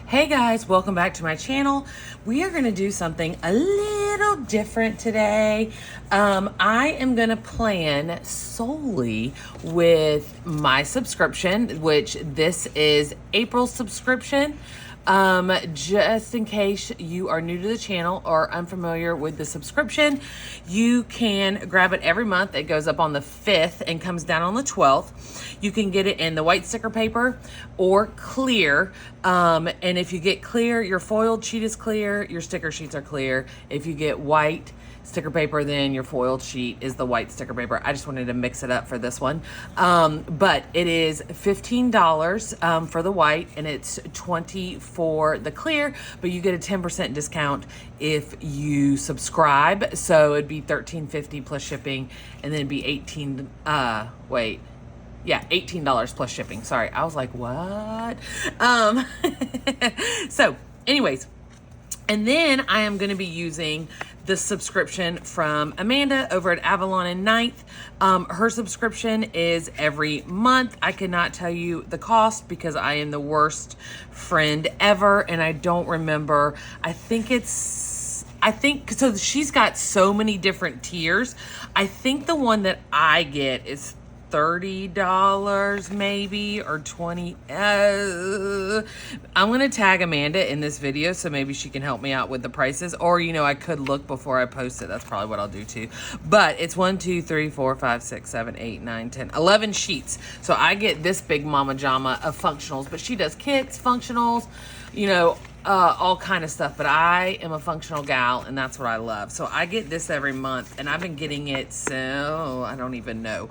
Hey guys, welcome back to my channel. We are going to do something a little different today. I am going to plan solely with my subscription, which this is April's subscription. Just in case you are new to the channel or unfamiliar with the subscription, you can grab it every month. It goes up on the 5th and comes down on the 12th. You can get it in the white sticker paper or clear. And if you get clear, your foiled sheet is clear, your sticker sheets are clear. If you get white sticker paper, then your foiled sheet is the white sticker paper. I just wanted to mix it up for this one. But it is $15 for the white and it's $20 for the clear, but you get a 10% discount if you subscribe. So it'd be $13.50 plus shipping, and then it'd be $18 plus shipping. Sorry, I was like, what? So anyways, and then I am going to be using the subscription from Amanda over at Avalon and Ninth. Her subscription is every month. I cannot tell you the cost because I am the worst friend ever and I don't remember. I think so. She's got so many different tiers. I think the one that I get is $30 maybe, or $20. I'm gonna tag Amanda in this video so maybe she can help me out with the prices, or I could look before I post it. That's probably what I'll do too. But it's 1 2 3 4 5 6 7 8 9 10 11 sheets. So I get this big mama jama of functionals, but she does kits, functionals, all kind of stuff. But I am a functional gal and that's what I love. So I get this every month and I've been getting it, so I don't even know,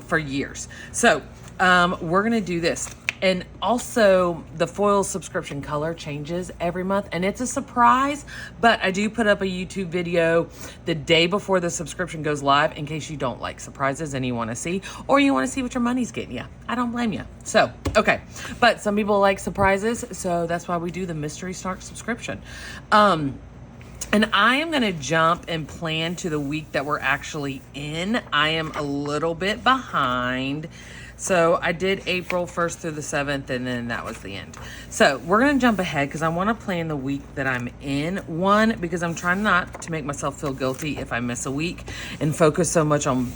for years. So we're gonna do this. And also the foil subscription color changes every month and it's a surprise, but I do put up a YouTube video the day before the subscription goes live in case you don't like surprises and you want to see, or you want to see what your money's getting you. I don't blame you. So, okay. But some people like surprises, so that's why we do the mystery Snark subscription. And I am going to jump and plan to the week that we're actually in. I am a little bit behind. So I did April 1st through the 7th, and then that was the end. So we're going to jump ahead because I want to plan the week that I'm in. One, because I'm trying not to make myself feel guilty if I miss a week, and I focus so much on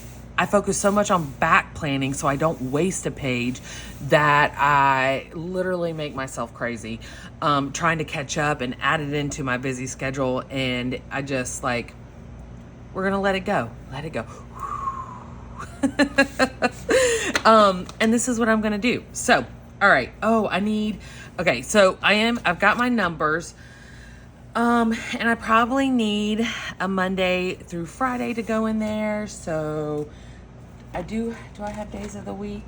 back planning so I don't waste a page that I literally make myself crazy trying to catch up and add it into my busy schedule. And I just we're going to let it go. And this is what I'm going to do. So, all right. So I've got my numbers. And I probably need a Monday through Friday to go in there. So do I have days of the week?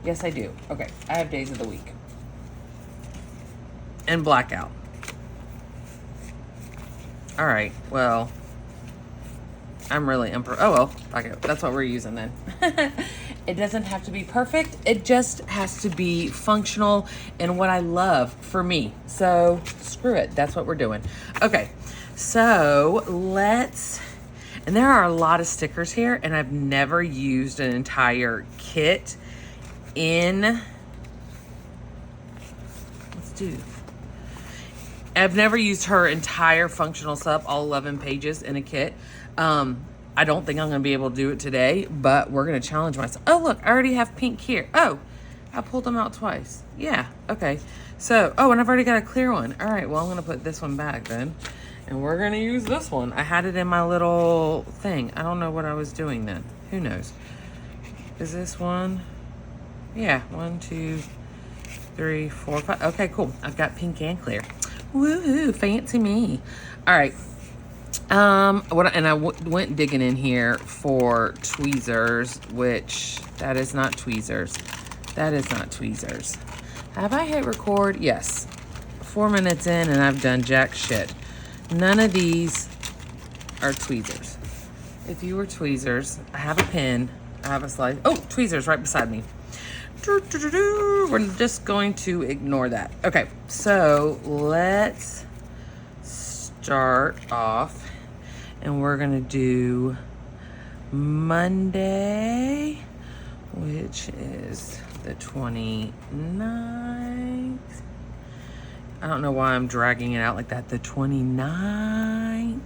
Yes, I do. Okay. I have days of the week. And blackout. All right. Well, I'm really that's what we're using then. It doesn't have to be perfect. It just has to be functional and what I love for me. So screw it. That's what we're doing. Okay. So and there are a lot of stickers here and I've never used an entire kit I've never used her entire functional sub, all 11 pages in a kit. I don't think I'm going to be able to do it today, but we're going to challenge myself. Oh, look, I already have pink here. Oh, I pulled them out twice. Yeah, okay. So, and I've already got a clear one. All right, well, I'm going to put this one back then, and we're going to use this one. I had it in my little thing. I don't know what I was doing then. Who knows? Is this one? Yeah, 1 2 3 4 5. Okay, cool. I've got pink and clear. Woohoo, fancy me. All right. I went digging in here for tweezers, which that is not tweezers. Have I hit record? Yes. 4 minutes in and I've done jack shit. None of these are tweezers. If you were tweezers, I have a pen. I have a slice. Oh, tweezers right beside me. We're just going to ignore that. Okay, so let's start off and we're gonna do Monday, which is the 29th. I don't know why I'm dragging it out like that. The 29th.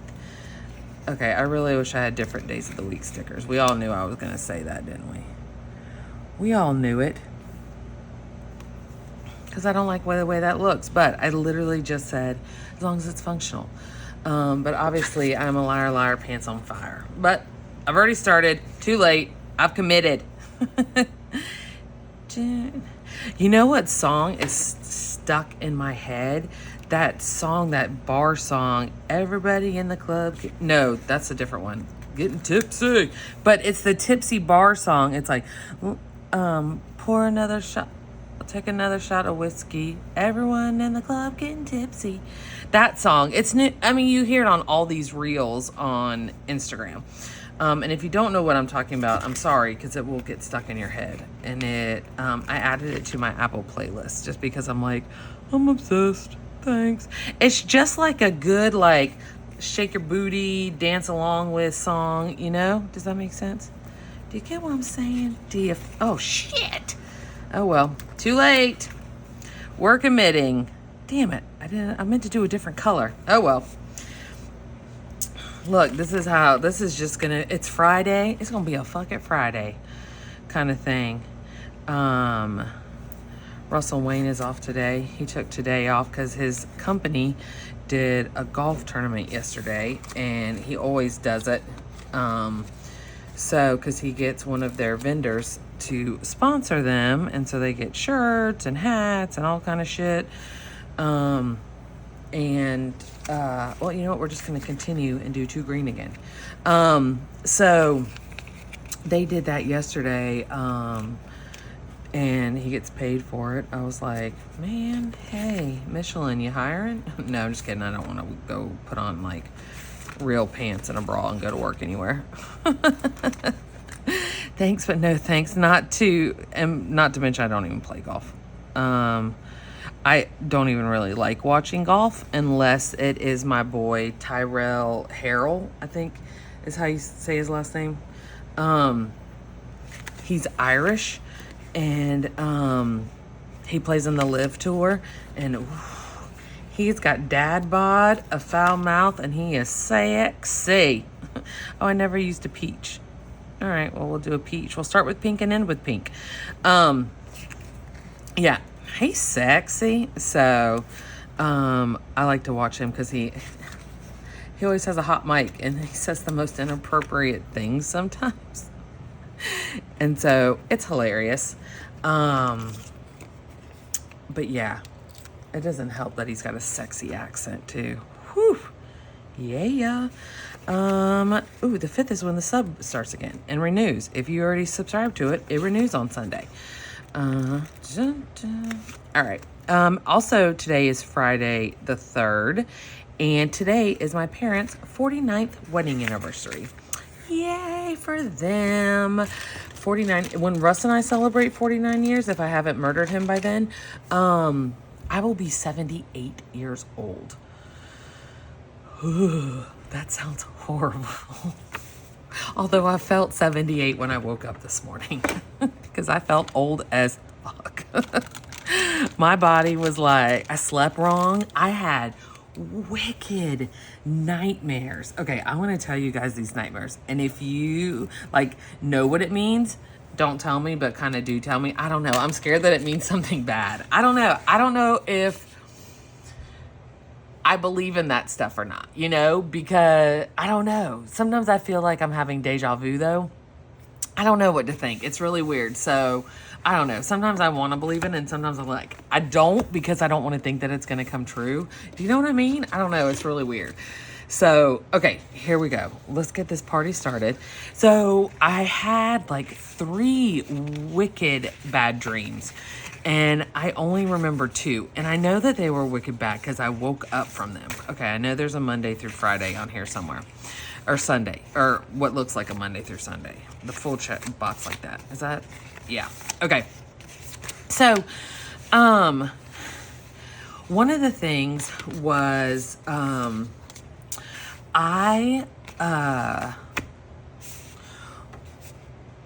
Okay, I really wish I had different days of the week stickers. We all knew I was going to say that, didn't we? We all knew it. Because I don't like the way that looks. But I literally just said, as long as it's functional. But obviously, I'm a liar, liar, pants on fire. But I've already started. Too late. I've committed. You know what song is stuck in my head? That song, that bar song, everybody in the club. No, that's a different one. Getting tipsy. But it's the Tipsy bar song. It's like, pour another shot. I'll take another shot of whiskey. Everyone in the club getting tipsy. That song. It's new. I mean, you hear it on all these reels on Instagram. And if you don't know what I'm talking about, I'm sorry, because it will get stuck in your head. And I added it to my Apple playlist just because I'm like, I'm obsessed. Thanks. It's just like a good, like, shake your booty, dance along with song, you know? Does that make sense? Do you get what I'm saying? Oh, shit. Oh, well, too late. We're committing. Damn it. I meant to do a different color. Oh, well. Look, this is just gonna, it's Friday. It's gonna be a fucking Friday kind of thing. Russell Wayne is off today. He took today off because his company did a golf tournament yesterday, and he always does it. Because he gets one of their vendors to sponsor them, and so they get shirts and hats and all kind of shit. Well, you know what? We're just going to continue and do 2 green again. So they did that yesterday, and he gets paid for it. I was like, man, hey, Michelin, you hiring? No, I'm just kidding. I don't want to go put on like real pants and a bra and go to work anywhere. Thanks, but no thanks. Not to mention I don't even play golf. I don't even really like watching golf unless it is my boy Tyrell Harrell, I think is how you say his last name. He's Irish, and he plays in the Live Tour, and he's got dad bod, a foul mouth, and he is sexy. Oh, I never used a peach. All right, well, we'll do a peach. We'll start with pink and end with pink. Yeah. He's sexy, so I like to watch him because he always has a hot mic and he says the most inappropriate things sometimes. And so it's hilarious. But yeah, it doesn't help that he's got a sexy accent too. Whew. Yeah. Ooh, the 5th is when the sub starts again and renews. If you already subscribed to it, it renews on Sunday. All right. Also, today is Friday the 3rd, and today is my parents' 49th wedding anniversary. Yay for them. 49. When Russ and I celebrate 49 years, if I haven't murdered him by then, I will be 78 years old. Ooh, that sounds horrible. Although I felt 78 when I woke up this morning because I felt old as fuck. My body was like, I slept wrong. I had wicked nightmares. Okay, I want to tell you guys these nightmares. And if you like know what it means, don't tell me, but kind of do tell me. I don't know. I'm scared that it means something bad. I don't know. I don't know if I believe in that stuff or not, you know, because I don't know. Sometimes I feel like I'm having deja vu though. I don't know what to think. It's really weird. So I don't know. Sometimes I want to believe it and sometimes I'm like, I don't, because I don't want to think that it's going to come true. Do you know what I mean? I don't know. It's really weird. So, okay, here we go. Let's get this party started. So I had like 3 wicked bad dreams. And I only remember 2. And I know that they were wicked bad because I woke up from them. Okay, I know there's a Monday through Friday on here somewhere. Or Sunday. Or what looks like a Monday through Sunday. The full check box like that. Is that? Yeah. Okay. So, one of the things was,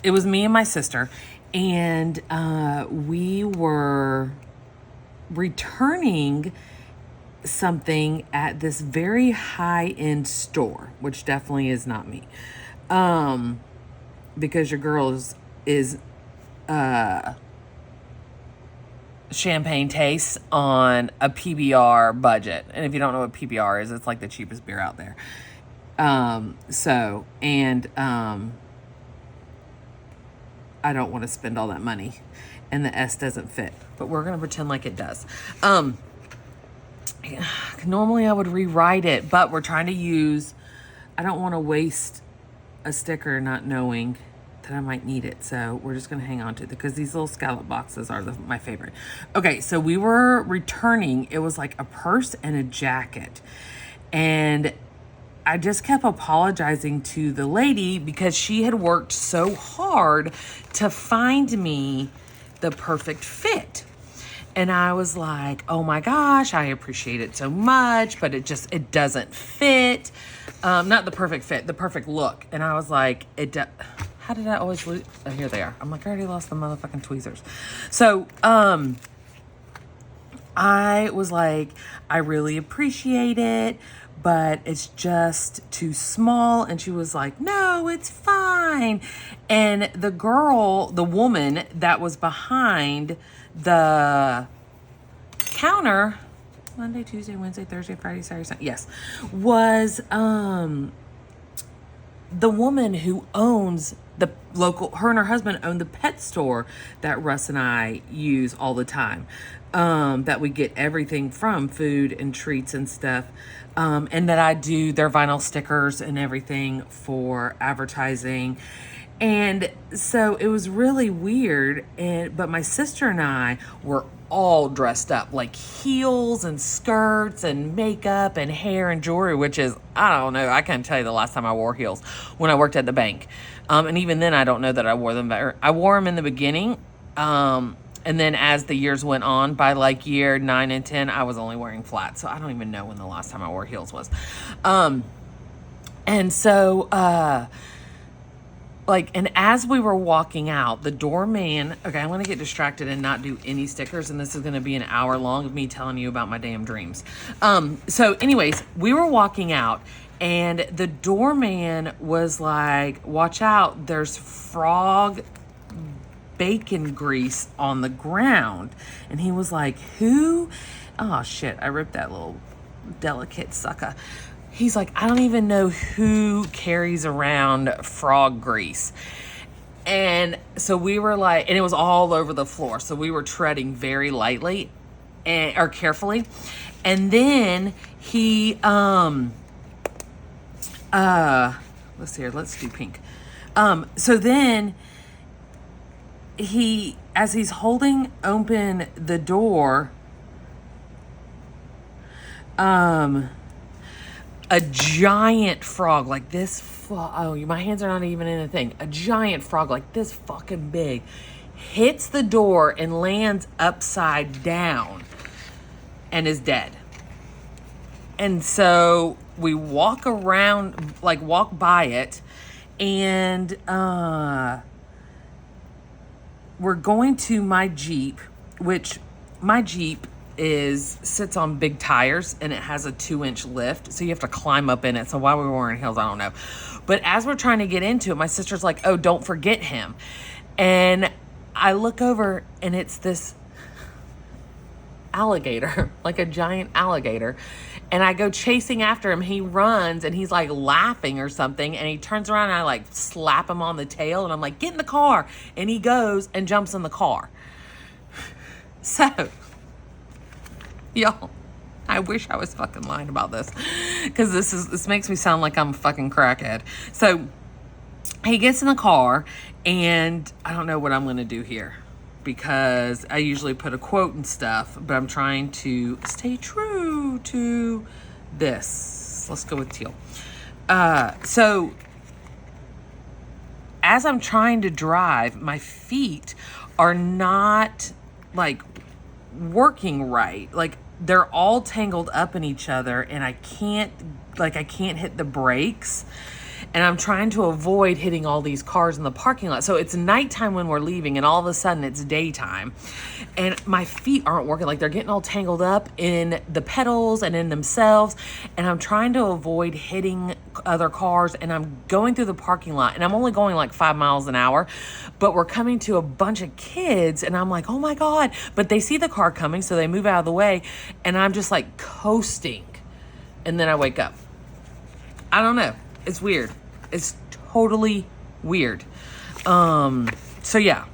it was me and my sister. And we were returning something at this very high-end store, which definitely is not me. Because your girl is champagne tastes on a PBR budget. And if you don't know what PBR is, it's like the cheapest beer out there. I don't want to spend all that money, and the S doesn't fit, but we're going to pretend like it does. Normally I would rewrite it, but we're trying to use, I don't want to waste a sticker not knowing that I might need it. So we're just going to hang on to it because these little scallop boxes are my favorite. Okay. So we were returning, it was like a purse and a jacket, and I just kept apologizing to the lady because she had worked so hard to find me the perfect fit. And I was like, oh my gosh, I appreciate it so much, but it doesn't fit. Not the perfect fit, the perfect look. And I was like, how did I always lose? Oh, here they are. I'm like, I already lost the motherfucking tweezers. So, I was like, I really appreciate it, but it's just too small. And she was like, no, it's fine. And the woman that was behind the counter, Monday, Tuesday, Wednesday, Thursday, Friday, Saturday, Sunday, yes, was the woman who owns the local, her and her husband own the pet store that Russ and I use all the time, that we get everything from, food and treats and stuff, and that I do their vinyl stickers and everything for advertising. And so it was really weird, but my sister and I were all dressed up, like heels and skirts and makeup and hair and jewelry, which is, I don't know, I can't tell you the last time I wore heels, when I worked at the bank. And even then, I don't know that I wore them better. I wore them in the beginning, and then as the years went on, by like year 9 and 10, I was only wearing flats. So I don't even know when the last time I wore heels was. And so, and as we were walking out, the doorman, okay, I'm going to get distracted and not do any stickers, and this is going to be an hour long of me telling you about my damn dreams. So anyways, we were walking out, and the doorman was like, watch out, there's frog bacon grease on the ground. And he was like, who? Oh shit, I ripped that little delicate sucker. He's like, I don't even know who carries around frog grease. And so we were like, and it was all over the floor. So we were treading very lightly or carefully. And then he, let's see here, let's do pink. So then as he's holding open the door, a giant frog like this, oh, my hands are not even in the thing. A giant frog like this fucking big hits the door and lands upside down and is dead. And so we walk around, like walk by it, and we're going to my Jeep, which my Jeep sits on big tires, and it has a 2-inch lift, so you have to climb up in it. So why we were wearing heels, I don't know. But as we're trying to get into it, my sister's like, oh, don't forget him. And I look over, and it's this alligator, like a giant alligator. And I go chasing after him. He runs, and he's like laughing or something, and he turns around, and I like slap him on the tail, and I'm like, get in the car. And he goes and jumps in the car. So, y'all, I wish I was fucking lying about this, because this makes me sound like I'm a fucking crackhead. So he gets in the car, and I don't know what I'm going to do here, because I usually put a quote and stuff, but I'm trying to stay true to this. Let's go with teal. So as I'm trying to drive, my feet are not like working right. Like they're all tangled up in each other, and I can't hit the brakes. and I'm trying to avoid hitting all these cars in the parking lot. So it's nighttime when we're leaving, and all of a sudden it's daytime, and my feet aren't working. Like, they're getting all tangled up in the pedals and in themselves, and I'm trying to avoid hitting other cars, and I'm going through the parking lot, and I'm only going like 5 miles an hour, but we're coming to a bunch of kids, and I'm like, oh my God, but they see the car coming, so they move out of the way, and I'm just like coasting, and then I wake up. I don't know. It's weird. It's totally weird. So yeah,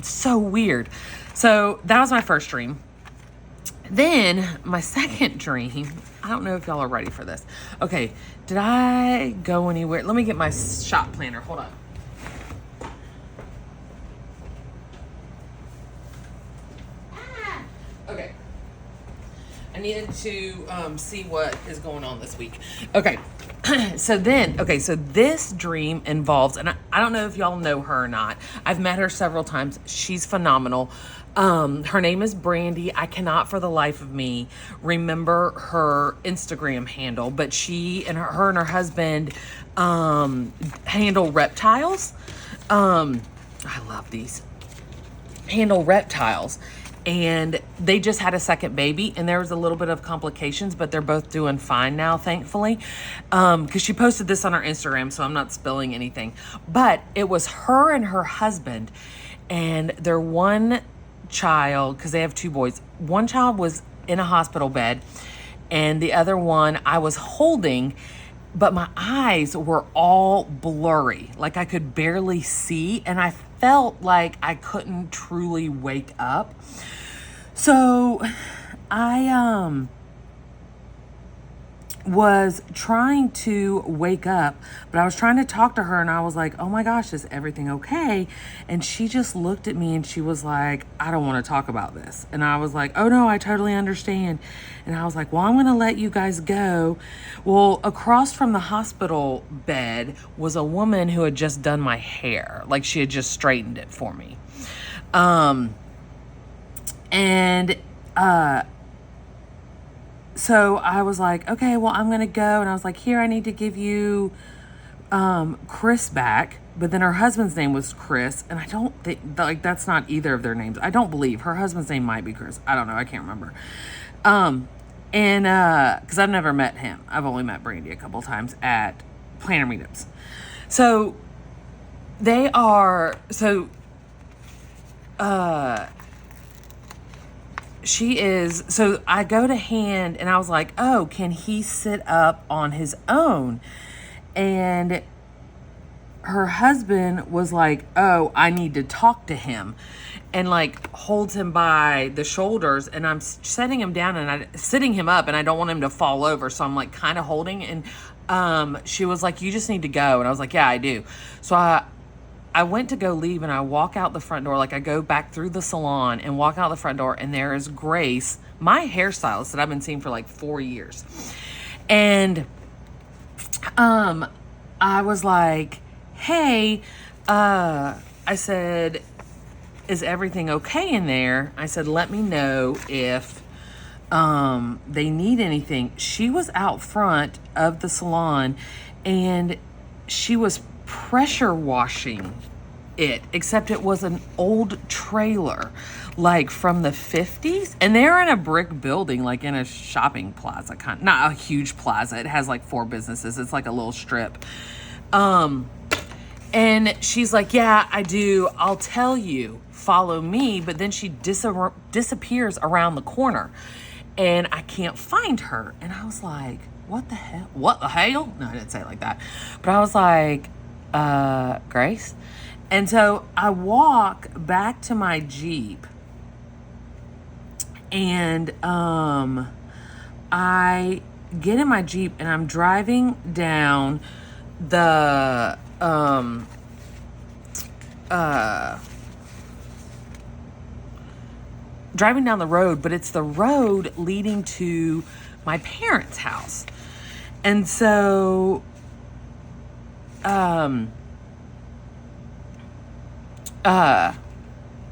so weird. So that was my first dream. Then my second dream, I don't know if y'all are ready for this. Okay, did I go anywhere? Let me get my shop planner. Hold on. Okay. I needed to see what is going on this week. Okay. So this dream involves, and I don't know if y'all know her or not. I've met her several times. She's phenomenal. Her name is Brandy. I cannot for the life of me remember her Instagram handle, but she and her husband handle reptiles. I love these. Handle reptiles. And they just had a second baby, and there was a little bit of complications, but they're both doing fine now, thankfully. Because she posted this on her Instagram, so I'm not spilling anything. But it was her and her husband, and their one child, because they have 2 boys. One child was in a hospital bed, and the other one I was holding, but my eyes were all blurry. Like, I could barely see, and I felt like I couldn't truly wake up. So I was trying to wake up, but I was trying to talk to her, and I was like, oh my gosh, is everything okay? And she just looked at me and she was like, I don't want to talk about this. And I was like, oh no, I totally understand. And I was like, well, I'm going to let you guys go. Well, across from the hospital bed was a woman who had just done my hair. Like, she had just straightened it for me. So I was like, okay, well, I'm going to go. And I was like, here, I need to give you Chris back. But then her husband's name was Chris. And I don't think, like, that's not either of their names. I don't believe. Her husband's name might be Chris. I don't know. I can't remember. Because I've never met him. I've only met Brandy a couple times at planner meetups. So they are, she is, so I go to hand, and I was like, oh, can he sit up on his own? And her husband was like, oh, I need to talk to him, and like holds him by the shoulders, and I'm setting him down, and I'm sitting him up, and I don't want him to fall over. So I'm like kind of holding, and she was like, you just need to go. And I was like, yeah, I do. So I went to go leave, and I walk out the front door. Like, I go back through the salon and walk out the front door, and there is Grace, my hairstylist that I've been seeing for like 4 years. And I was like, hey, I said, is everything okay in there? I said, let me know if they need anything. She was out front of the salon, and she was pressure washing it, except it was an old trailer, like from the 50s, and they're in a brick building, like in a shopping plaza, not a huge plaza. It has like 4 businesses. It's like a little strip. And she's like, yeah, I do. I'll tell you, follow me. But then she disappears around the corner, and I can't find her. And I was like, what the hell? What the hell? No, I didn't say it like that. But I was like, Grace? And so I walk back to my Jeep, and I get in my Jeep, and I'm driving down the driving down the road, but it's the road leading to my parents' house. And so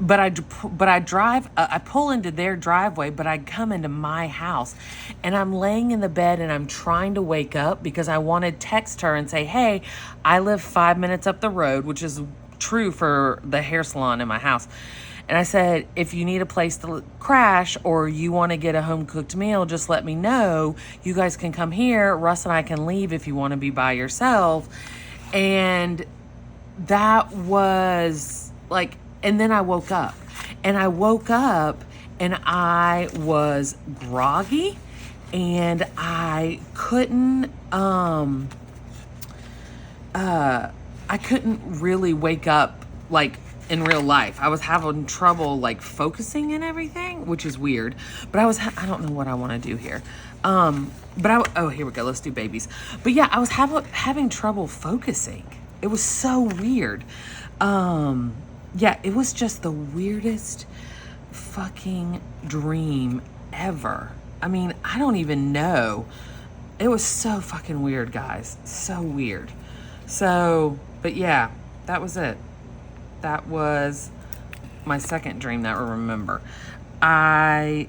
but I drive, I pull into their driveway, but I come into my house, and I'm laying in the bed and I'm trying to wake up because I want to text her and say, hey, I live 5 minutes up the road, which is true for the hair salon in my house. And I said, if you need a place to crash or you want to get a home cooked meal, just let me know. You guys can come here. Russ and I can leave if you want to be by yourself. And that was like, and then I woke up. And I woke up and I was groggy and I couldn't really wake up like in real life. I was having trouble like focusing and everything, which is weird. But I don't know what I want to do here. Oh, here we go. Let's do babies. But yeah, I was having trouble focusing. It was so weird. Yeah, it was just the weirdest fucking dream ever. I mean, I don't even know. It was so fucking weird, guys. So weird. So, but yeah, that was it. That was my second dream that I remember. I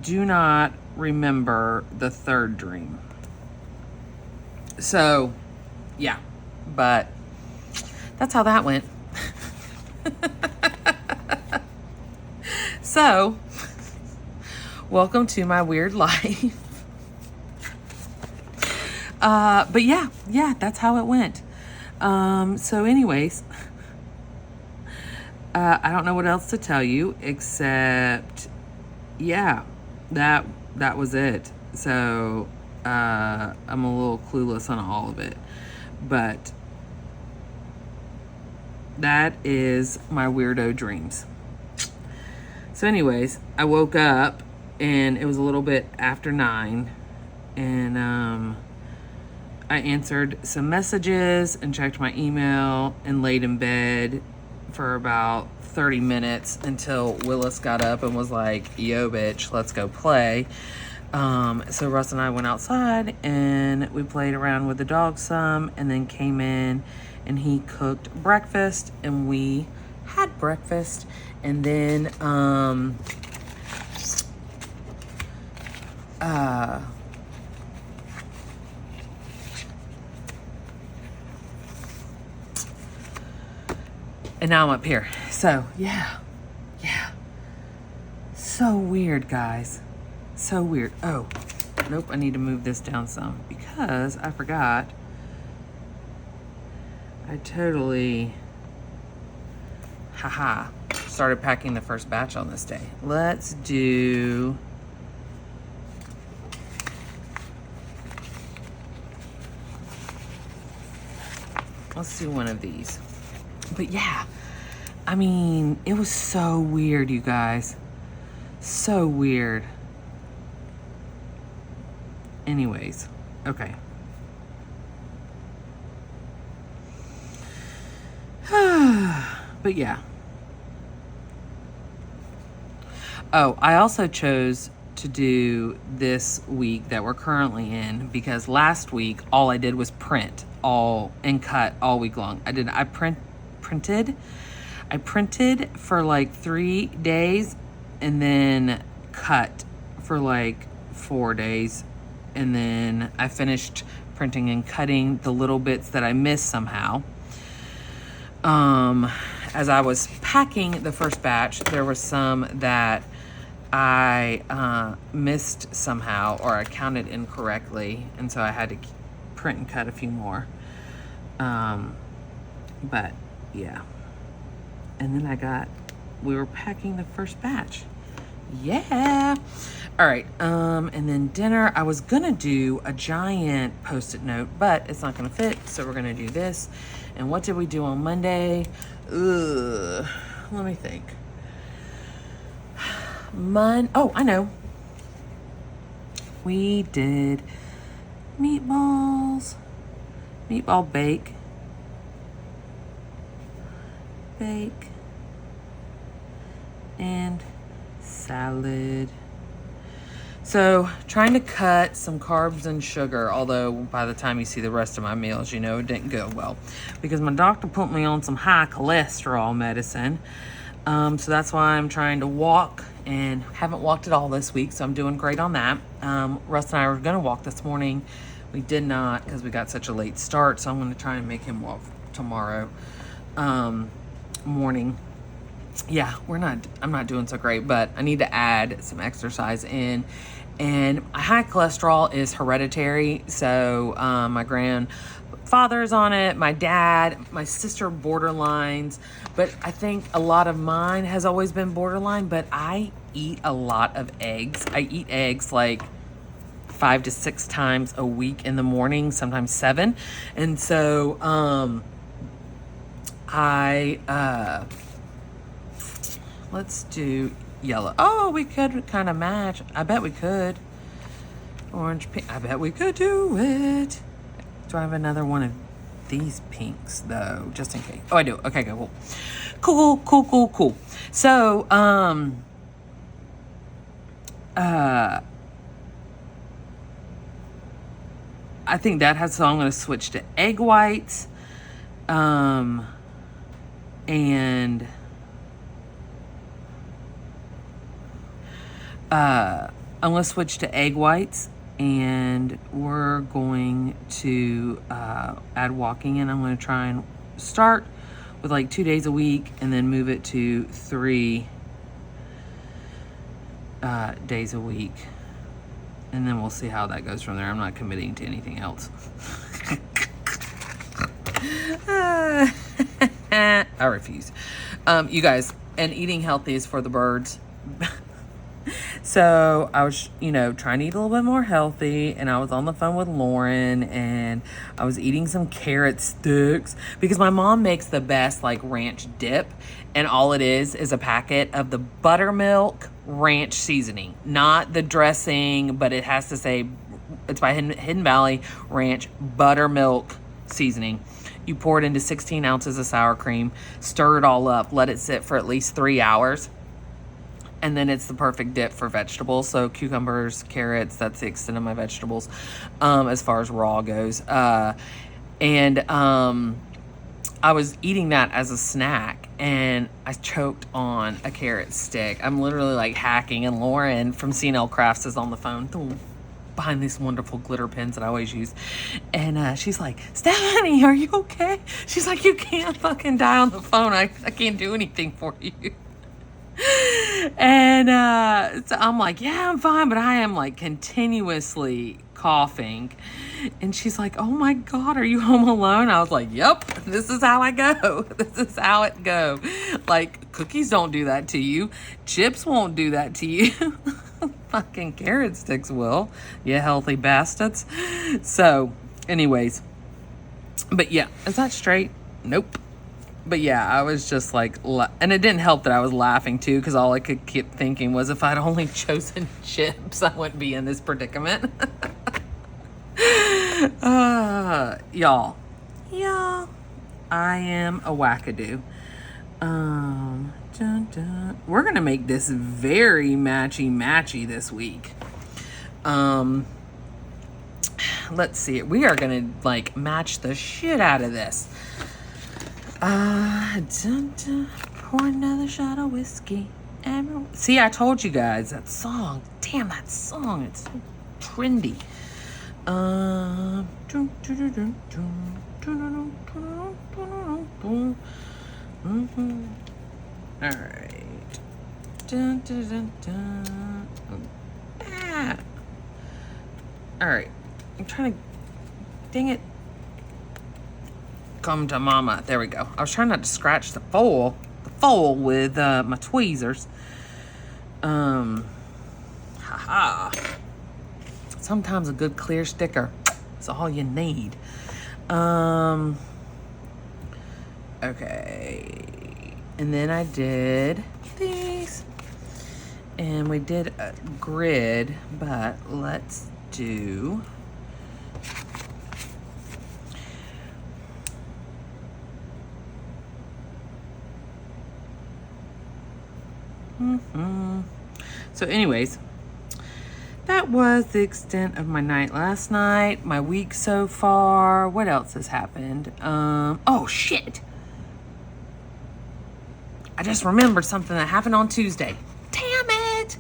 do not remember the third dream. So, yeah, but that's how that went. So, welcome to my weird life. But yeah, that's how it went. So anyways, I don't know what else to tell you except, yeah, that was it. So, I'm a little clueless on all of it, but that is my weirdo dreams. So anyways, I woke up and it was a little bit after 9 and, I answered some messages and checked my email and laid in bed for about 30 minutes until Willis got up and was like, yo, bitch, let's go play. So Russ and I went outside and we played around with the dog some and then came in and he cooked breakfast and we had breakfast and then, and now I'm up here. So, yeah. So weird, guys. So weird. Oh, nope, I need to move this down some because I forgot. I totally, started packing the first batch on this day. Let's do... Let's do one of these. But yeah, I mean, it was so weird, you guys. So weird. Anyways, okay. But yeah. Oh, I also chose to do this week that we're currently in because last week all I did was print and cut all week long. I printed for like 3 days and then cut for like 4 days. And then I finished printing and cutting the little bits that I missed somehow. As I was packing the first batch, there was some that I missed somehow or I counted incorrectly. And so I had to print and cut a few more. But yeah. And then we were packing the first batch. Yeah. All right. And then dinner, I was going to do a giant Post-it note, but it's not going to fit. So we're going to do this. And what did we do on Monday? Let me think. Oh, I know. We did meatballs, meatball bake, and salad. So trying to cut some carbs and sugar, although by the time you see the rest of my meals, you know it didn't go well because my doctor put me on some high cholesterol medicine. So that's why I'm trying to walk, and haven't walked at all this week, so I'm doing great on that. Russ and I were going to walk this morning. We did not because we got such a late start, so I'm going to try and make him walk tomorrow morning. Yeah, I'm not doing so great, but I need to add some exercise in. And high cholesterol is hereditary, so my grandfather's on it, my dad, my sister borderlines, but I think a lot of mine has always been borderline. But I eat a lot of eggs. I eat eggs like 5 to 6 times a week in the morning, sometimes 7. And so let's do yellow. Oh, we could kind of match. I bet we could. Orange, pink. I bet we could do it. Do I have another one of these pinks though, just in case? Oh, I do. Okay, cool. Cool. So, I think that has, so I'm going to switch to egg whites. And I'm going to switch to egg whites, and we're going to add walking in. I'm going to try and start with like 2 days a week and then move it to 3 days a week. And then we'll see how that goes from there. I'm not committing to anything else. I refuse. You guys, and eating healthy is for the birds. So I was, trying to eat a little bit more healthy, and I was on the phone with Lauren, and I was eating some carrot sticks because my mom makes the best like ranch dip, and all it is a packet of the buttermilk ranch seasoning, not the dressing, but it has to say it's by Hidden Valley Ranch buttermilk seasoning. You pour it into 16 ounces of sour cream, stir it all up, let it sit for at least 3 hours. And then it's the perfect dip for vegetables. So cucumbers, carrots, that's the extent of my vegetables as far as raw goes. I was eating that as a snack, and I choked on a carrot stick. I'm literally like hacking, and Lauren from C&L Crafts is on the phone behind these wonderful glitter pens that I always use. And she's like, Stephanie, are you okay? She's like, you can't fucking die on the phone. I can't do anything for you. And so I'm like, yeah, I'm fine, but I am like continuously coughing. And she's like, oh my God, are you home alone? I was like, yep, this is how I go. This is how it go. Like, cookies don't do that to you. Chips won't do that to you. Fucking carrot sticks will, you healthy bastards. So anyways, but yeah, is that straight? Nope. But yeah, I was just like, and it didn't help that I was laughing too, because all I could keep thinking was if I'd only chosen chips, I wouldn't be in this predicament. Y'all, I am a wackadoo. We're gonna make this very matchy this week. Let's see it. We are gonna like match the shit out of this. Pour another shot of whiskey. See, I told you guys that song. Damn, that song. It's so trendy. All right. All right. I'm trying to. Dang it. Come to mama. There we go. I was trying not to scratch the foil with my tweezers. Haha. Sometimes a good clear sticker is all you need. Okay. And then I did these. And we did a grid, but let's do So anyways, that was the extent of my night last night, my week so far. What else has happened? Oh shit. I just remembered something that happened on Tuesday. Damn it.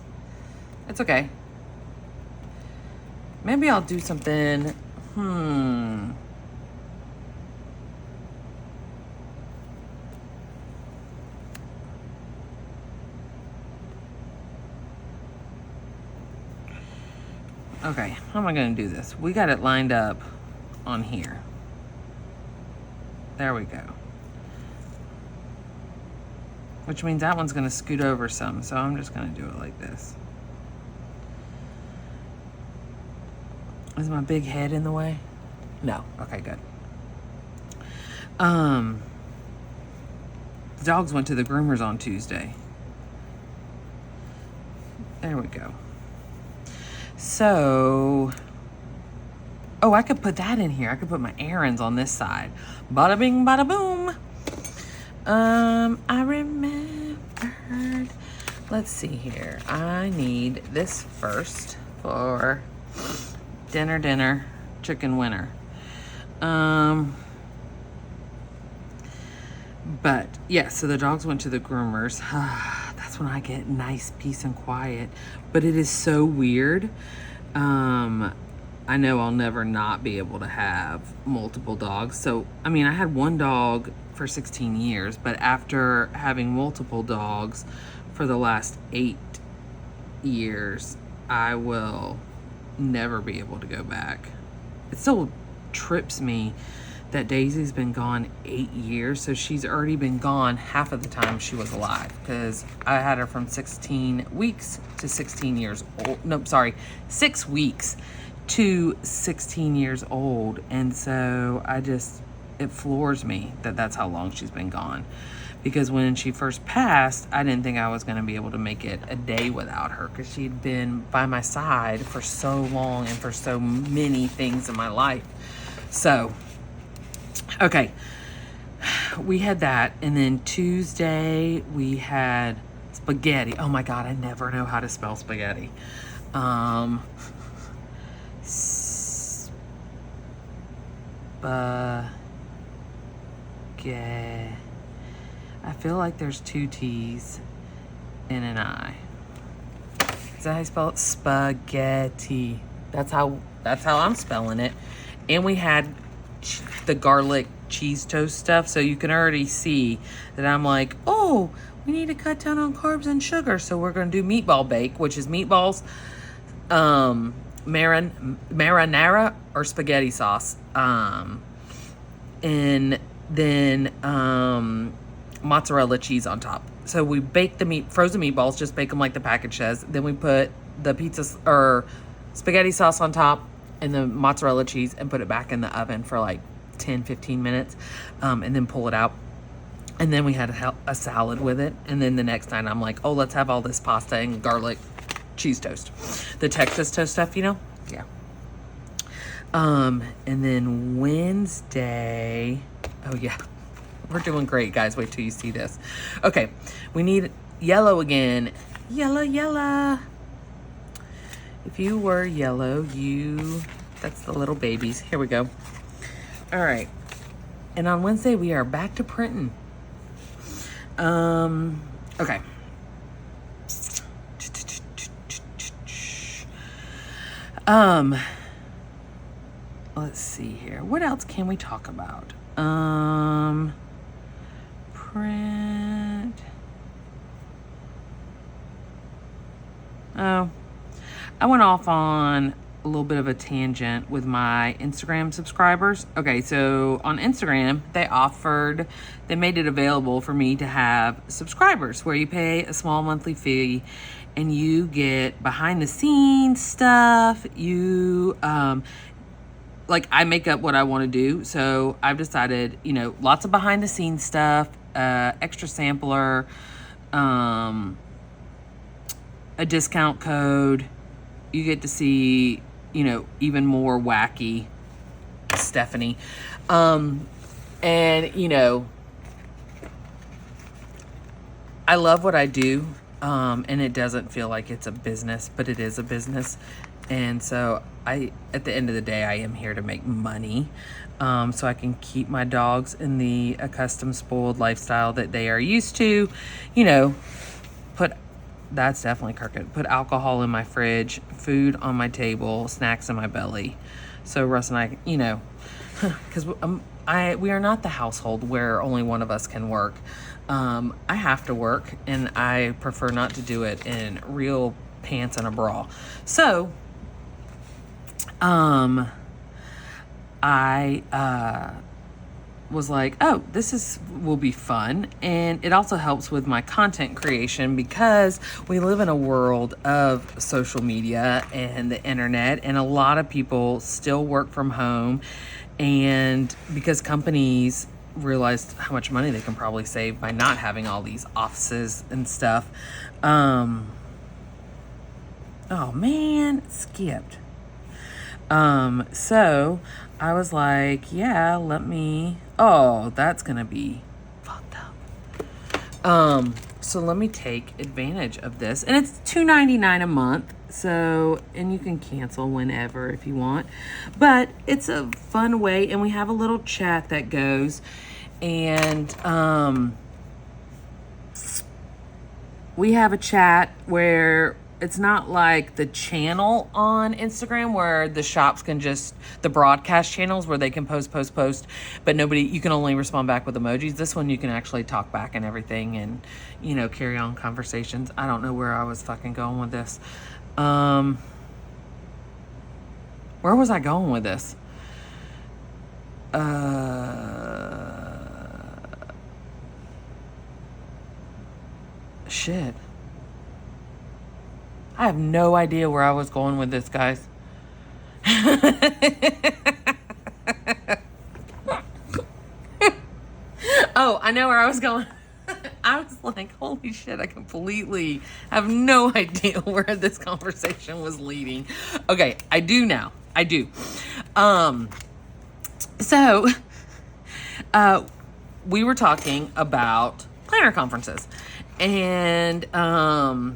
It's okay. Maybe I'll do something. Okay, how am I going to do this? We got it lined up on here. There we go. Which means that one's going to scoot over some, so I'm just going to do it like this. Is my big head in the way? No. Okay, good. The dogs went to the groomers on Tuesday. There we go. So, oh, I could put that in here. I could put my errands on this side. Bada bing, bada boom. I remembered. Let's see here. I need this first for dinner, chicken winner. But yeah, so the dogs went to the groomers. That's when I get nice peace and quiet. But it is so weird. I know I'll never not be able to have multiple dogs. So, I mean, I had one dog for 16 years, but after having multiple dogs for the last 8 years, I will never be able to go back. It still trips me that Daisy's been gone 8 years, so she's already been gone half of the time she was alive, because I had her from 16 weeks to 16 years old. No, sorry, 6 weeks to 16 years old. And so it floors me that that's how long she's been gone. Because when she first passed, I didn't think I was going to be able to make it a day without her, because she'd been by my side for so long and for so many things in my life. So, okay, we had that. And then Tuesday we had spaghetti. Oh my God, I never know how to spell spaghetti. I feel like there's 2 T's and an I. Is that how you spell it? Spaghetti. That's how I'm spelling it. And we had the garlic cheese toast stuff, so you can already see that I'm like, oh, we need to cut down on carbs and sugar, so we're going to do meatball bake, which is meatballs, marinara or spaghetti sauce, and then mozzarella cheese on top. So we bake the frozen meatballs, just bake them like the package says. Then we put the pizza or spaghetti sauce on top and the mozzarella cheese and put it back in the oven for like 10-15 minutes, and then pull it out. And then we had a salad with it. And then the next night I'm like, oh, let's have all this pasta and garlic cheese toast, the Texas toast stuff, yeah. And then Wednesday, oh yeah, we're doing great, guys. Wait till you see this. Okay, we need yellow again. Yellow. If you were yellow, that's the little babies. Here we go. All right. And on Wednesday, we are back to printing. Okay. Let's see here. What else can we talk about? Print. Oh, I went off on a little bit of a tangent with my Instagram subscribers. Okay, so on Instagram, they made it available for me to have subscribers where you pay a small monthly fee and you get behind the scenes stuff. You, like, I make up what I want to do. So I've decided, lots of behind the scenes stuff, extra sampler, a discount code. You get to see, even more wacky Stephanie. And, I love what I do. And it doesn't feel like it's a business, but it is a business. And so at the end of the day, I am here to make money, so I can keep my dogs in the accustomed, spoiled lifestyle that they are used to. You know, that's definitely crooked. Put alcohol in my fridge, food on my table, snacks in my belly. So Russ and I, you know, because we are not the household where only one of us can work. I have to work, and I prefer not to do it in real pants and a bra. So, I was like, oh, will be fun. And it also helps with my content creation because we live in a world of social media and the internet, and a lot of people still work from home. And because companies realized how much money they can probably save by not having all these offices and stuff. Oh man, it skipped. So I was like, yeah, that's gonna be fucked up. So let me take advantage of this. And it's $2.99 a month. So, and you can cancel whenever if you want. But it's a fun way, and we have a little chat that goes. And we have a chat where it's not like the channel on Instagram where the shops can the broadcast channels where they can post, but you can only respond back with emojis. This one you can actually talk back and everything and, you know, carry on conversations. I don't know where I was fucking going with this. Where was I going with this? Shit. I have no idea where I was going with this, guys. Oh, I know where I was going. I was like, holy shit, I completely have no idea where this conversation was leading. Okay, I do now. I do. So, we were talking about planner conferences. And, oh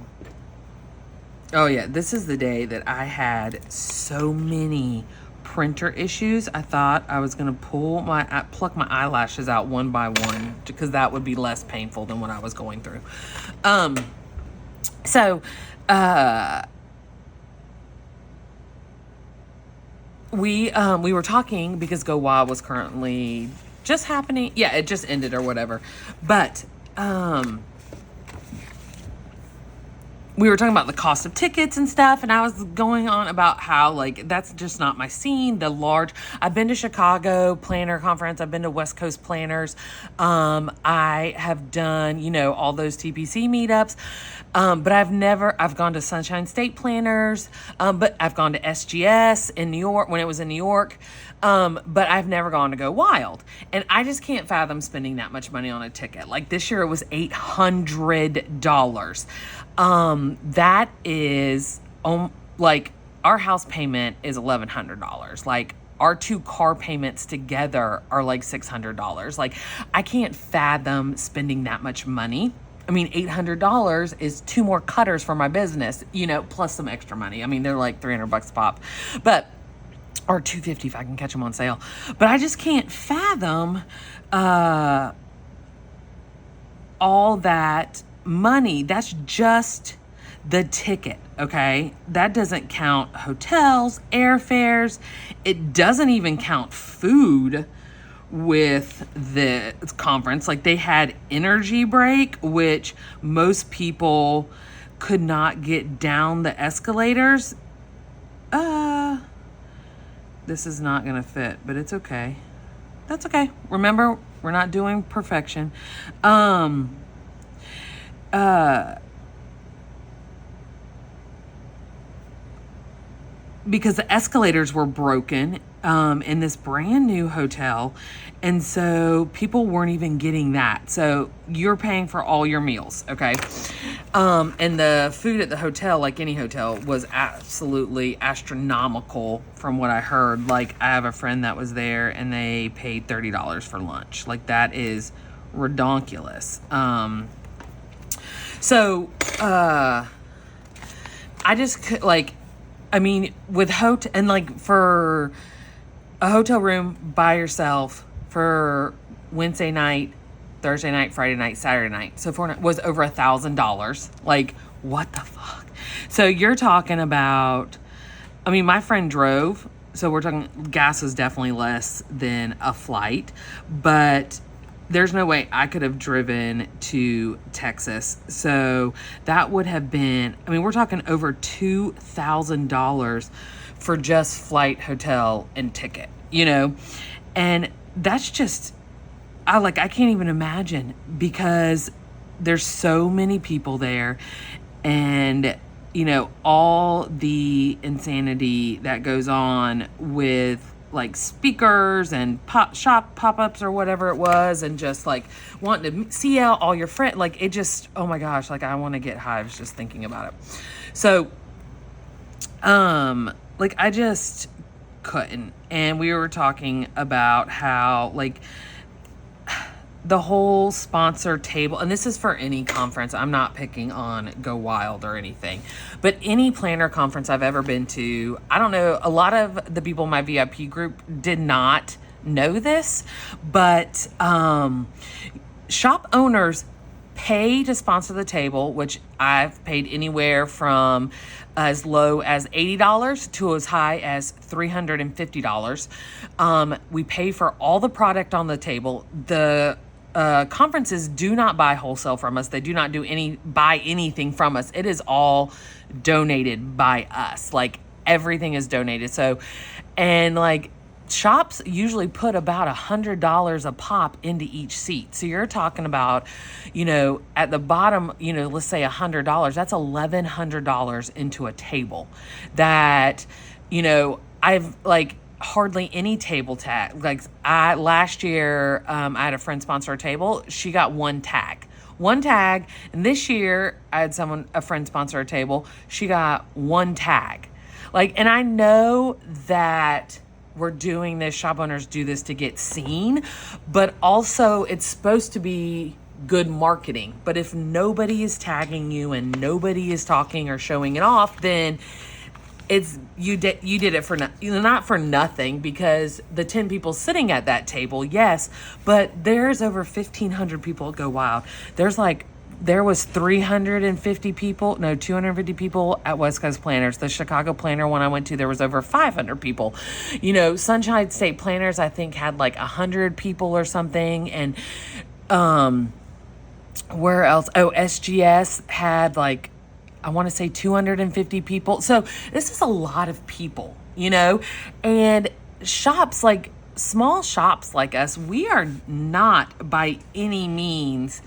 yeah, this is the day that I had so many printer issues. I thought I was gonna pluck my eyelashes out one by one because that would be less painful than what I was going through. We were talking because Go Wild was currently just happening. Yeah, it just ended or whatever. But we were talking about the cost of tickets and stuff, and I was going on about how, like, that's just not my scene. I've been to Chicago Planner Conference. I've been to West Coast Planners. I have done, you know, all those TPC meetups. But I've gone to Sunshine State Planners. But I've gone to SGS in New York when it was in New York. But I've never gone to Go Wild. And I just can't fathom spending that much money on a ticket. Like this year it was $800. That is, like our house payment is $1,100. Like our 2 car payments together are like $600. Like I can't fathom spending that much money. I mean, $800 is 2 more cutters for my business, you know, plus some extra money. I mean, they're like $300 a pop, or $250 if I can catch them on sale. But I just can't fathom, all that money. That's just the ticket, okay? That doesn't count hotels, airfares. It doesn't even count food with the conference. Like they had energy break, which most people could not get down the escalators. This is not gonna fit, but it's okay. That's okay. Remember, we're not doing perfection. Because the escalators were broken in this brand new hotel, and so people weren't even getting that. So you're paying for all your meals, okay? And the food at the hotel, like any hotel, was absolutely astronomical from what I heard. Like I have a friend that was there and they paid $30 for lunch. Like that is redonkulous. I just could, like, I mean, with and like for a hotel room by yourself for Wednesday night, Thursday night, Friday night, Saturday night, so was over $1,000. Like, what the fuck? So you're talking about, I mean, my friend drove, so we're talking gas is definitely less than a flight, but there's no way I could have driven to Texas. So that would have been, I mean, we're talking over $2,000 for just flight, hotel, and ticket, you know? And that's just, I can't even imagine, because there's so many people there, and you know, all the insanity that goes on with like speakers and shop pop-ups or whatever it was, and just like wanting to see out all your friends. Like, it just, oh my gosh, like I want to get hives just thinking about it. So like I just couldn't. And we were talking about how like the whole sponsor table, and this is for any conference, I'm not picking on Go Wild or anything, but any planner conference I've ever been to, I don't know, a lot of the people in my VIP group did not know this, but shop owners pay to sponsor the table, which I've paid anywhere from as low as $80 to as high as $350. We pay for all the product on the table. The conferences do not buy wholesale from us. They do not buy anything from us. It is all donated by us. Like, everything is donated. So, and like, shops usually put about $100 a pop into each seat. So you're talking about, you know, at the bottom, you know, let's say $100, that's $1,100 into a table that, you know, I've like hardly any table tag. Like last year, I had a friend sponsor a table. She got one tag. And this year I had a friend sponsor a table. She got one tag. Like, and I know that we're doing this, shop owners do this to get seen, but also it's supposed to be good marketing. But if nobody is tagging you and nobody is talking or showing it off, then it's you did it for not for nothing, because the 10 people sitting at that table, yes, but there's over 1,500 people at Go Wild. There was 250 people at West Coast Planners. The Chicago Planner one I went to, there was over 500 people. You know, Sunshine State Planners, I think, had like 100 people or something. And where else? Oh, SGS had like, I want to say 250 people. So this is a lot of people, you know, and shops, like small shops like us, we are not by any means,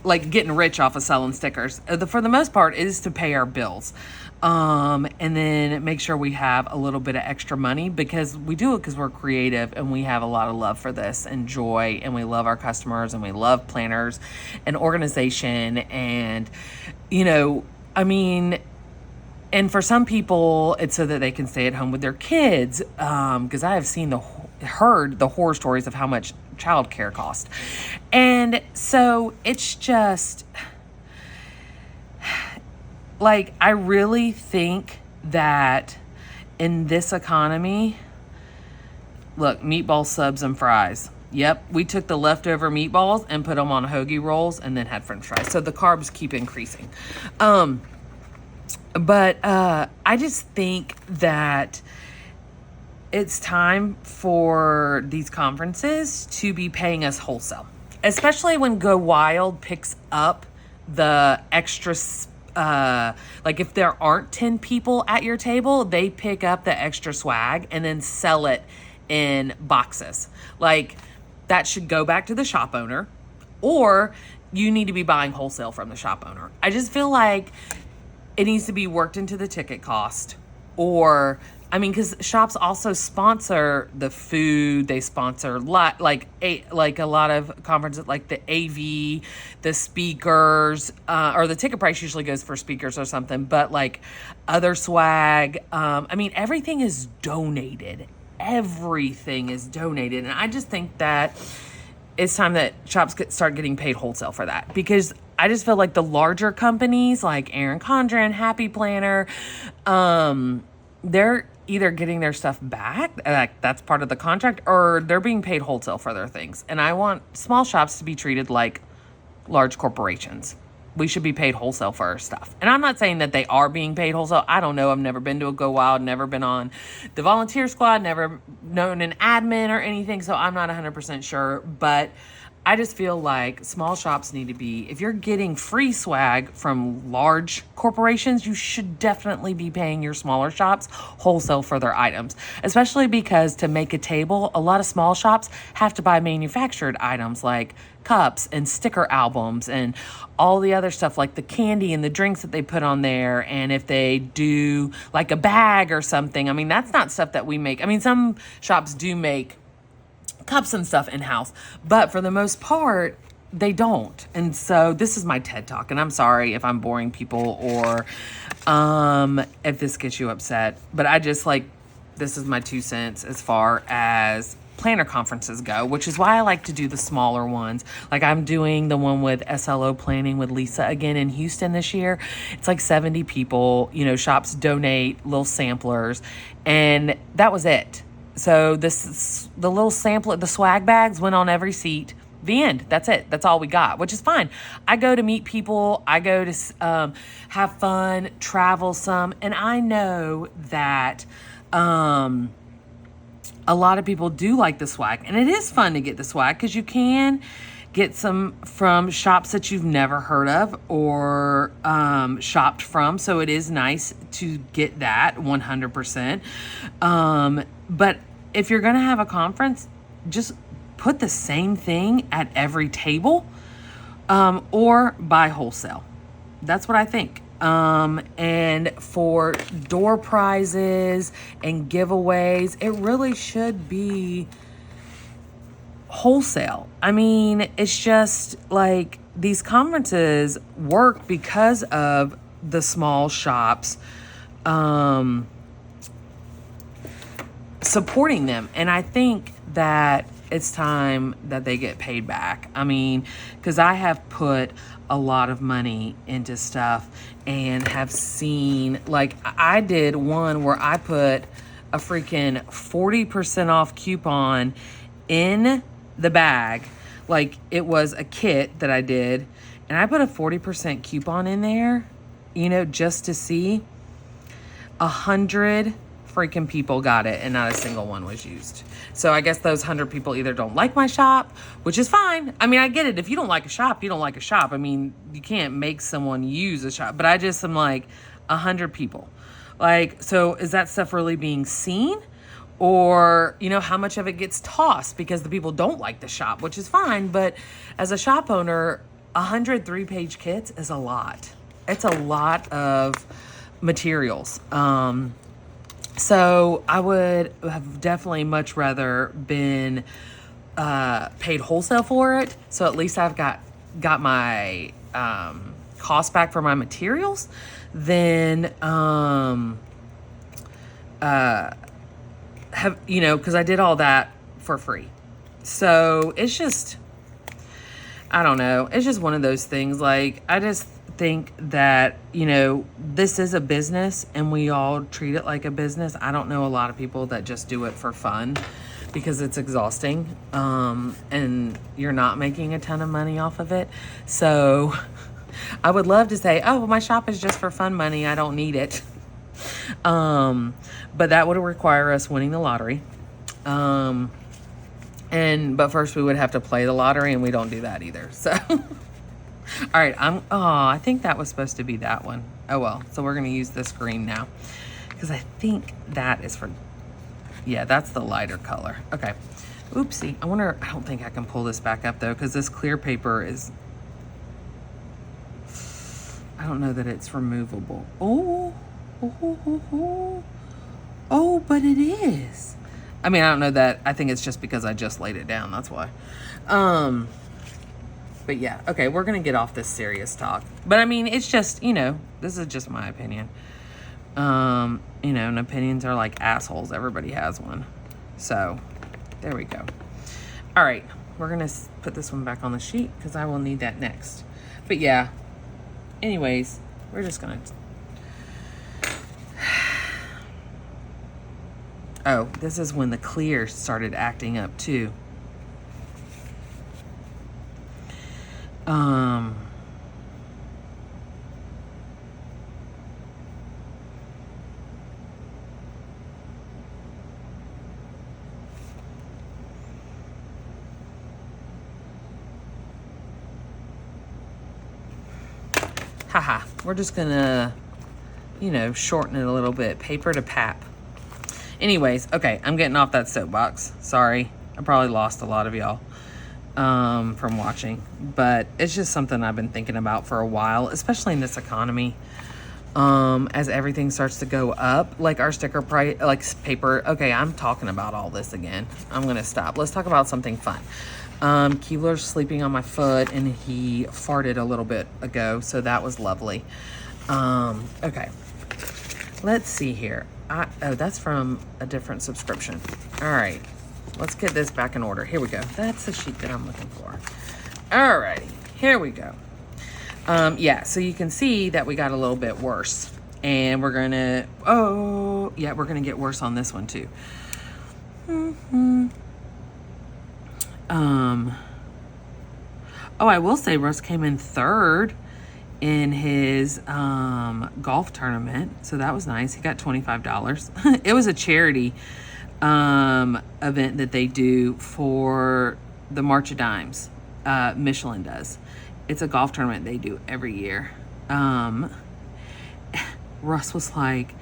like getting rich off of selling stickers. For the most part, it is to pay our bills. And then make sure we have a little bit of extra money, because we do it because we're creative and we have a lot of love for this and joy, and we love our customers and we love planners and organization. And, you know, I mean, and for some people, it's so that they can stay at home with their kids. Because I have heard the horror stories of how much childcare costs. And so it's just, like, I really think that in this economy, look, meatball subs and fries. Yep, we took the leftover meatballs and put them on hoagie rolls and then had french fries. So the carbs keep increasing. But I just think that it's time for these conferences to be paying us wholesale, especially when Go Wild picks up the extra like if there aren't 10 people at your table, they pick up the extra swag and then sell it in boxes. Like, that should go back to the shop owner, or you need to be buying wholesale from the shop owner. I just feel like it needs to be worked into the ticket cost, or, I mean, because shops also sponsor the food. They sponsor like a lot of conferences, like the AV, the speakers, or the ticket price usually goes for speakers or something. But like other swag, I mean, everything is donated. Everything is donated, and I just think that it's time that shops start getting paid wholesale for that, because I just feel like the larger companies like Erin Condren, Happy Planner, they're either getting their stuff back, like that's part of the contract, or they're being paid wholesale for their things. And I want small shops to be treated like large corporations. We should be paid wholesale for our stuff. And I'm not saying that they are being paid wholesale. I don't know. I've never been to a Go Wild, never been on the volunteer squad, never known an admin or anything. So I'm not 100% sure. But I just feel like small shops need to be, if you're getting free swag from large corporations, you should definitely be paying your smaller shops wholesale for their items. Especially because to make a table, a lot of small shops have to buy manufactured items like cups and sticker albums and all the other stuff like the candy and the drinks that they put on there. And if they do like a bag or something, I mean, that's not stuff that we make. I mean, some shops do make cups and stuff in-house, but for the most part they don't. And so this is my TED Talk, and I'm sorry if I'm boring people or if this gets you upset, but I just like, this is my 2 cents as far as planner conferences go, which is why I like to do the smaller ones. Like I'm doing the one with SLO Planning with Lisa again in Houston this year. It's like 70 people, you know, shops donate little samplers, and that was it. So this is the little sample, the swag bags went on every seat. The end. That's it. That's all we got, which is fine. I go to meet people. I go to have fun, travel some. And I know that a lot of people do like the swag. And it is fun to get the swag because you can get some from shops that you've never heard of or shopped from. So it is nice to get that 100%. But if you're going to have a conference, just put the same thing at every table or buy wholesale. That's what I think. And for door prizes and giveaways, it really should be wholesale. I mean, it's just like these conferences work because of the small shops supporting them. And I think that it's time that they get paid back. I mean, because I have put a lot of money into stuff and have seen, like I did one where I put a freaking 40% off coupon in the bag. Like it was a kit that I did, and I put a 40% coupon in there, you know, just to see. 100 freaking people got it, and not a single one was used. So I guess those 100 people either don't like my shop, which is fine. I mean, I get it. If you don't like a shop, you don't like a shop. I mean, you can't make someone use a shop. But I just am like, 100 people. Like, so is that stuff really being seen? Or, you know, how much of it gets tossed because the people don't like the shop, which is fine. But as a shop owner, 100 3-page kits is a lot. It's a lot of materials. So I would have definitely much rather been paid wholesale for it. So at least I've got my cost back for my materials than have, you know, because I did all that for free. So it's just, I don't know. It's just one of those things. Like, I just think that, you know, this is a business and we all treat it like a business. I don't know a lot of people that just do it for fun because it's exhausting, and you're not making a ton of money off of it. So I would love to say, oh, well, my shop is just for fun money, I don't need it. But that would require us winning the lottery. But first we would have to play the lottery, and we don't do that either. So all right, I think that was supposed to be that one. Oh well, so we're gonna use this green now because I think that is for, yeah, that's the lighter color. Okay, oopsie. I don't think I can pull this back up though, because this clear paper is, I don't know that it's removable. Oh, but it is. I mean, I don't know that. I think it's just because I just laid it down. That's why. But yeah, okay, we're going to get off this serious talk. But I mean, it's just, you know, this is just my opinion. You know, and opinions are like assholes. Everybody has one. So, there we go. All right, we're going to put this one back on the sheet because I will need that next. But yeah, anyways, we're just gonna, oh, this is when the clear started acting up too. Haha, we're just gonna, you know, shorten it a little bit. Paper to pap. Anyways, okay, I'm getting off that soapbox. Sorry, I probably lost a lot of y'all from watching, but it's just something I've been thinking about for a while, especially in this economy. As everything starts to go up, like our sticker price, like paper. Okay, I'm talking about all this again. I'm gonna stop. Let's talk about something fun. Keebler's sleeping on my foot and he farted a little bit ago, so that was lovely. Okay, let's see here. Oh, that's from a different subscription. All right, let's get this back in order. Here we go. That's the sheet that I'm looking for. All righty, here we go. Yeah, so you can see that we got a little bit worse, and we're gonna, oh yeah, we're gonna get worse on this one too. Oh, I will say Russ came in third in his golf tournament, so that was nice. He got $25. It was a charity event that they do for the March of Dimes. Michelin does. It's a golf tournament they do every year. Russ was like,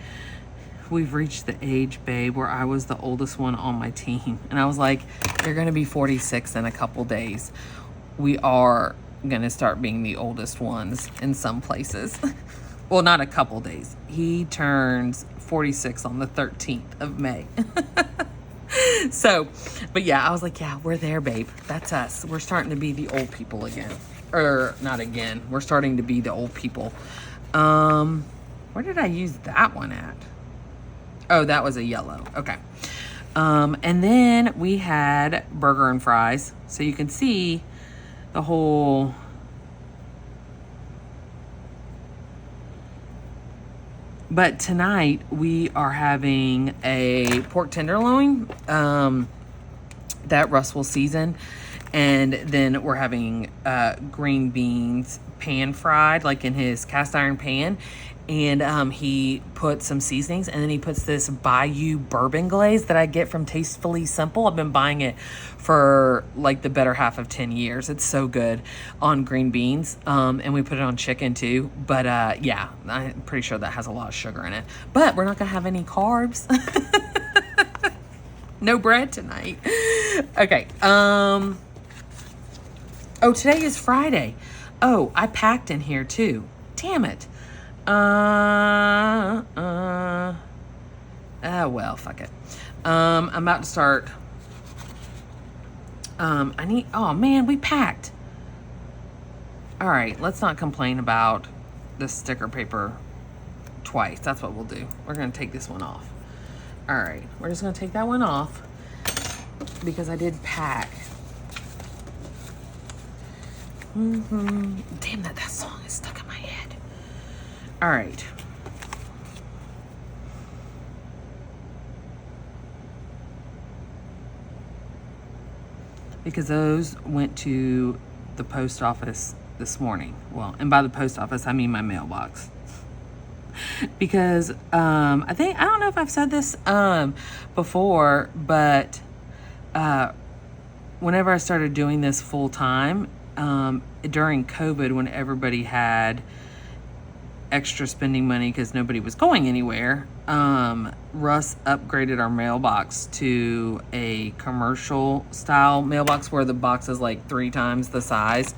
we've reached the age, babe, where I was the oldest one on my team. And I was like, you're going to be 46 in a couple days. We are going to start being the oldest ones in some places. Well, not a couple days. He turns 46 on the 13th of May. So, but yeah, I was like, yeah, we're there, babe. That's us. We're starting to be the old people again. Or not again. We're starting to be the old people. Where did I use that one at? Oh, that was a yellow. Okay. And then we had burger and fries. So you can see the whole... But tonight we are having a pork tenderloin that Russ will season. And then we're having green beans pan fried, like in his cast iron pan. And he put some seasonings, and then he puts this Bayou bourbon glaze that I get from Tastefully Simple. I've been buying it for like the better half of 10 years. It's so good on green beans. And we put it on chicken too. But yeah, I'm pretty sure that has a lot of sugar in it. But we're not going to have any carbs. No bread tonight. Okay. Oh, today is Friday. Oh, I packed in here too. Damn it. Well, fuck it. I'm about to start. Oh man, we packed. All right, let's not complain about the sticker paper twice. That's what we'll do. We're going to take this one off. All right, we're just going to take that one off because I did pack. Damn, that song is stuck in my head. All right. Because those went to the post office this morning. Well, and by the post office, I mean my mailbox. Because I don't know if I've said this before, but whenever I started doing this full time, during COVID, when everybody had extra spending money because nobody was going anywhere, Russ upgraded our mailbox to a commercial style mailbox where the box is like 3 times the size,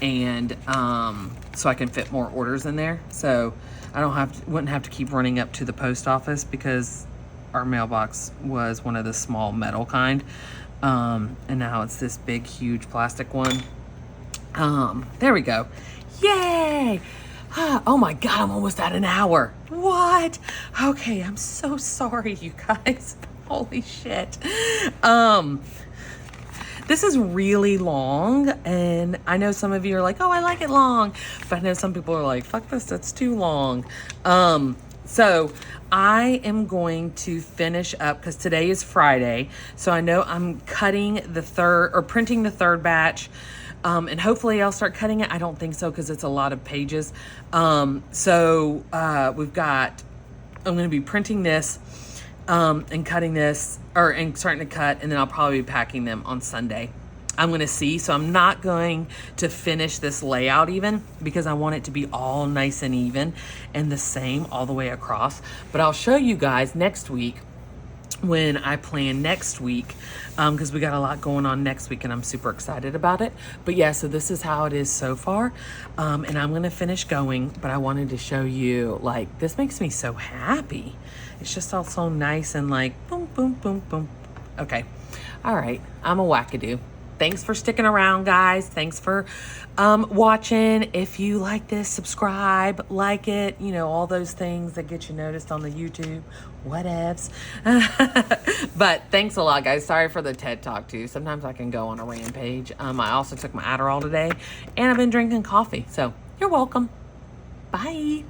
and so I can fit more orders in there. So I wouldn't have to keep running up to the post office because our mailbox was one of the small metal kind, and now it's this big, huge plastic one. There we go. Yay! Oh my God, I'm almost at an hour. What? Okay, I'm so sorry, you guys. Holy shit. This is really long, and I know some of you are like, oh, I like it long, but I know some people are like, fuck this, that's too long. So I am going to finish up, because today is Friday, so I know I'm cutting the third, or printing the third batch, and hopefully I'll start cutting it. I don't think so, because it's a lot of pages. We've got, I'm going to be printing this, and cutting this, and starting to cut, and then I'll probably be packing them on Sunday. I'm going to see. So I'm not going to finish this layout even, because I want it to be all nice and even and the same all the way across. But I'll show you guys next week when I plan next week, because we got a lot going on next week and I'm super excited about it. But yeah, so this is how it is so far, and I'm gonna finish going, but I wanted to show you, like, this makes me so happy. It's just all so nice and like boom, boom, boom, boom. Okay, all right, I'm a wackadoo. Thanks for sticking around, guys. Thanks for watching. If you like this, subscribe, like it, you know, all those things that get you noticed on the YouTube, whatevs. But thanks a lot, guys. Sorry for the TED Talk, too. Sometimes I can go on a rampage. I also took my Adderall today, and I've been drinking coffee. So you're welcome. Bye.